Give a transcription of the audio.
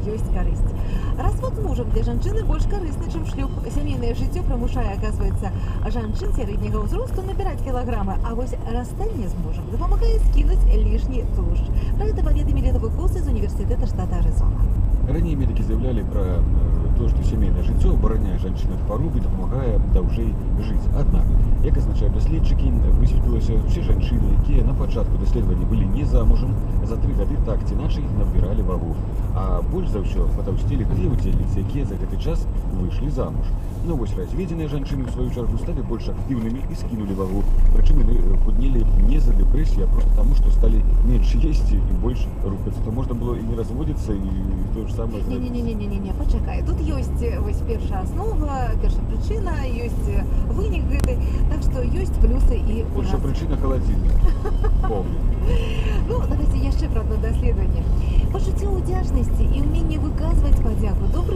ёсць карысць. Развод з мужам для жанчыны больш карысны, чым шлюб. Сямейнае жыццё прымушае, аказваецца, жанчын сярэдняга ўзросту набіраць кілаграмы, а вось расстанне з мужам дапамагае скінуць лішні тлушч. Пра гэта паведамілі навукоўцы з універсітэта штата Арызона. Ранее медики заявляли про то, что семейное жыццё абараняе жанчын ад хваробы і дапамагае даўжэй жыць. Аднак, як азначаюць даследчыкі, высветлілася, усе жанчыны, якія на пачатку даследавання былі не замужам, за 3 гады так ці іначай набіралі вагу. А больш за ўсё патаўсцелі тыя удзельніцы, якія за гэты час выйшлі замуж. Но вось разведзеныя жанчыны, у сваю чаргу, сталі больш актыўнымі і скінулі вагу. Прычым яны худнелі не за дэпрэсію, а проста таму, што сталі менш есці і больш рухацца. То можна было і не разводзіцца, і то ж самае зрабіць. Не, пачакай. Тут ёсць вось першая аснова, першая прычына, ёсць вынік гэты, так што ёсць плюсы і ў Першая нас. прычына халадзільнік. Помню. Ну, давайте яшчэ пра адно даследаванне. Пачуццё ўдзячнасці і ўменне выказваць падзяку добрым